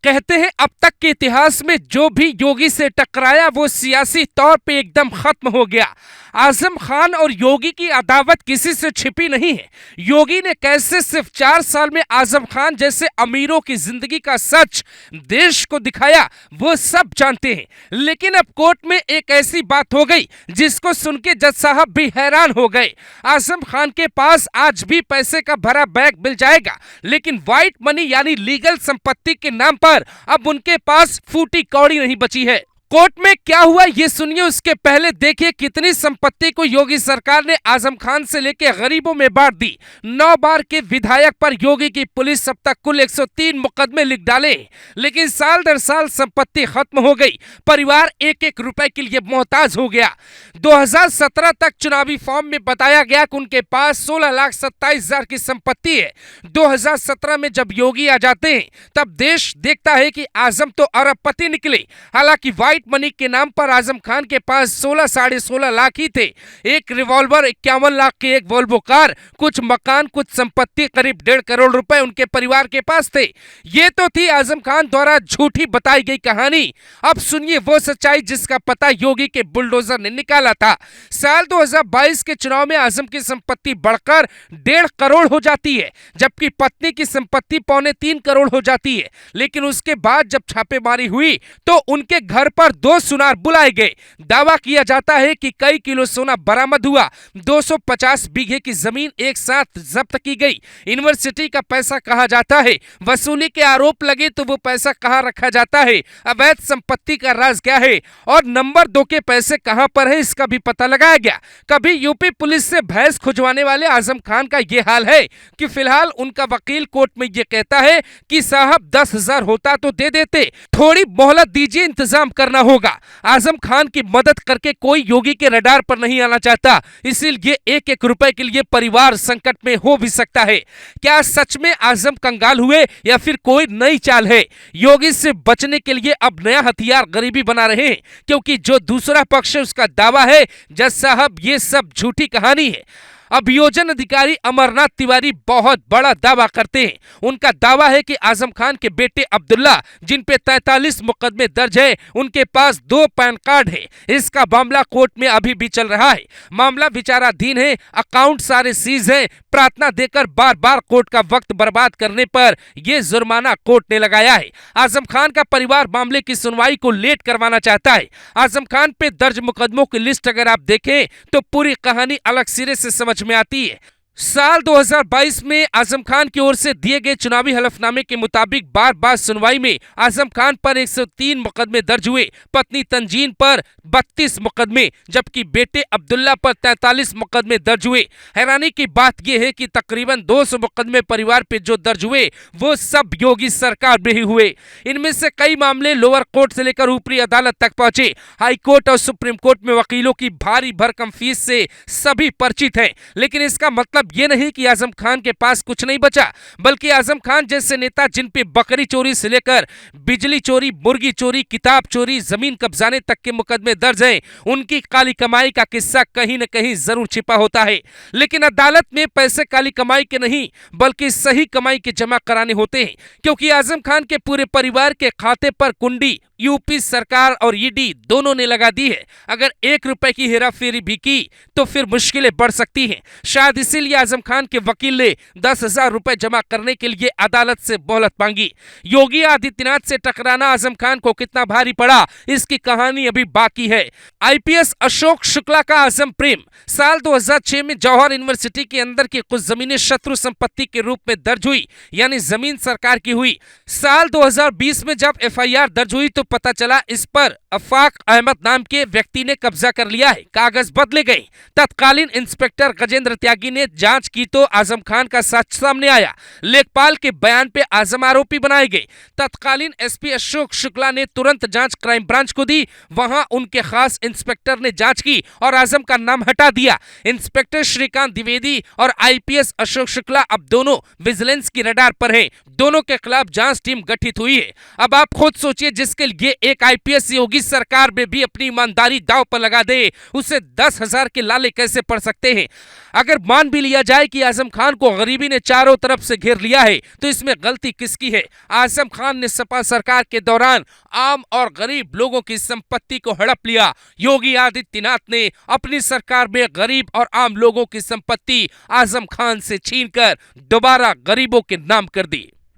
कहते हैं अब तक के इतिहास में जो भी योगी से टकराया वो सियासी तौर पे एकदम खत्म हो गया। आजम खान और योगी की अदावत किसी से छिपी नहीं है। योगी ने कैसे सिर्फ 4 साल में आजम खान जैसे अमीरों की जिंदगी का सच देश को दिखाया वो सब जानते हैं। लेकिन अब कोर्ट में एक ऐसी बात हो गई जिसको सुन के जज साहब भी हैरान हो गए। आजम खान के पास आज भी पैसे का भरा बैग मिल जाएगा, लेकिन व्हाइट मनी यानी लीगल संपत्ति के नाम पर अब उनके पास फूटी कौड़ी नहीं बची है। कोर्ट में क्या हुआ ये सुनिए, उसके पहले देखिए कितनी संपत्ति को योगी सरकार ने आजम खान से लेकर गरीबों में बांट दी। 9 बार के विधायक पर योगी की पुलिस अब तक कुल 103 मुकदमे लिख डाले, लेकिन साल दर साल संपत्ति खत्म हो गई। परिवार एक एक रुपए के लिए मोहताज हो गया। 2017 तक चुनावी फॉर्म में बताया गया कि उनके पास 16,27,000 की संपत्ति है। 2017 में जब योगी आ जाते हैं तब देश देखता है कि आजम तो अरबपति निकले। हालांकि व्हाइट मनी के नाम पर आजम खान के पास 16 साढ़े 16 लाख ही थे। एक रिवॉल्वर, 51 लाख की एक वोल्वो कार, कुछ मकान, कुछ संपत्ति, करीब 1.5 करोड़ रुपए उनके परिवार के पास थे। ये तो थी आजम खान द्वारा झूठी बताई गई कहानी। अब सुनिए वो सच्चाई जिसका पता योगी के बुलडोजर ने निकाला था। साल 2022 के चुनाव में आजम की संपत्ति बढ़कर 1.5 करोड़ हो जाती है, जबकि पत्नी की संपत्ति 2.25 करोड़ हो जाती है। लेकिन उसके बाद जब छापेमारी हुई तो उनके घर पर 2 सुनार बुलाए गए। दावा किया जाता है कि कई किलो सोना बरामद हुआ। 250 बीघे की जमीन एक साथ जब्त की गई। यूनिवर्सिटी का पैसा कहा जाता है। वसूली के आरोप लगे तो वो पैसा कहां रखा जाता है, अवैध संपत्ति का राज क्या है और नंबर 2 के पैसे कहां पर है इसका भी पता लगाया गया। कभी यूपी पुलिस से भैंस खुजवाने वाले आजम खान का ये हाल है कि फिलहाल उनका वकील कोर्ट में ये कहता है कि साहब 10,000 होता तो दे देते, थोड़ी मोहलत दीजिए, इंतजाम करना होगा। आजम खान की मदद करके कोई योगी के रडार पर नहीं आना चाहता, इसीलिए एक एक रुपए के लिए परिवार संकट में हो भी सकता है। क्या सच में आजम कंगाल हुए या फिर कोई नई चाल है? योगी से बचने के लिए अब नया हथियार गरीबी बना रहे हैं, क्योंकि जो दूसरा पक्ष है उसका दावा है जज साहब ये सब झूठी कहानी है। अभियोजन अधिकारी अमरनाथ तिवारी बहुत बड़ा दावा करते हैं। उनका दावा है कि आजम खान के बेटे अब्दुल्ला, जिन पे 43 मुकदमे दर्ज है, उनके पास 2 पैन कार्ड है। इसका मामला कोर्ट में अभी भी चल रहा है। मामला विचाराधीन है, अकाउंट सारे सीज हैं। प्रार्थना देकर बार बार कोर्ट का वक्त बर्बाद करने पर यह जुर्माना कोर्ट ने लगाया है। आजम खान का परिवार मामले की सुनवाई को लेट करवाना चाहता है। आजम खान पे दर्ज मुकदमों की लिस्ट अगर आप देखें तो पूरी कहानी अलग सिरे से समझ में आती है। साल 2022 में आजम खान की ओर से दिए गए चुनावी हलफनामे के मुताबिक बार बार सुनवाई में आजम खान पर 103 मुकदमे दर्ज हुए, पत्नी तंजीन पर 32 मुकदमे, जबकि बेटे अब्दुल्ला पर 43 मुकदमे दर्ज हुए। हैरानी की बात यह है कि तकरीबन 200 मुकदमे परिवार पे जो दर्ज हुए वो सब योगी सरकार में ही हुए। इनमें से कई मामले लोअर कोर्ट से लेकर ऊपरी अदालत तक पहुंचे। हाई कोर्ट और सुप्रीम कोर्ट में वकीलों की भारी भरकम फीस से सभी परिचित हैं। लेकिन इसका मतलब ये नहीं कि आजम खान के पास कुछ नहीं बचा, बल्कि आजम खान जैसे नेता जिन पे बकरी चोरी से लेकर बिजली चोरी, मुर्गी चोरी, किताब चोरी, जमीन कब्जाने तक के मुकदमे दर्ज हैं, उनकी काली कमाई का किस्सा कहीं न कहीं जरूर छिपा होता है। लेकिन अदालत में पैसे काली कमाई के नहीं बल्कि सही कमाई के जमा कराने होते हैं, क्योंकि आजम खान के पूरे परिवार के खाते पर कुंडी यूपी सरकार और ईडी दोनों ने लगा दी है। अगर 1 रुपए की हेराफेरी भी की तो फिर मुश्किलें बढ़ सकती हैं। शायद इसीलिए आजम खान के वकील ने 10,000 रुपए जमा करने के लिए अदालत से मोहलत मांगी। योगी आदित्यनाथ से टकराना आजम खान को कितना भारी पड़ा, इसकी कहानी अभी बाकी है। आईपीएस अशोक शुक्ला का आजम प्रेम। साल 2006 में जवाहर यूनिवर्सिटी के अंदर की कुछ जमीनें शत्रु संपत्ति के रूप में दर्ज हुई, यानी जमीन सरकार की हुई। साल 2020 में जब एफआईआर दर्ज हुई तो पता चला इस पर अफाक अहमद नाम के व्यक्ति ने कब्जा कर लिया है। कागज बदले गए। तत्कालीन इंस्पेक्टर गजेंद्र त्यागी ने जांच की तो आजम खान का सच सामने आया। लेखपाल के बयान पे आजम आरोपी बनाए गए। तत्कालीन एसपी अशोक शुक्ला ने तुरंत जांच क्राइम ब्रांच को दी। वहां उनके खास इंस्पेक्टर ने जांच की और आजम का नाम हटा दिया। इंस्पेक्टर श्रीकांत द्विवेदी और आईपीएस अशोक शुक्ला अब दोनों विजिलेंस की रडार पर हैं। दोनों के खिलाफ जांच टीम गठित हुई है। अब आप खुद सोचिए, जिसके ये एक आईपीएस योगी सरकार में भी अपनी ईमानदारी दांव पर लगा दे, उसे 10,000 के लाले कैसे पड़ सकते हैं? अगर मान भी लिया जाए कि आजम खान को गरीबी ने चारों तरफ से घेर लिया है, तो इसमें गलती किसकी है? आजम खान ने सपा सरकार के दौरान आम और गरीब लोगों की संपत्ति को हड़प लिया। योगी आदित्यनाथ ने अपनी सरकार में गरीब और आम लोगों की संपत्ति आजम खान से छीनकर दोबारा गरीबों के नाम कर दी।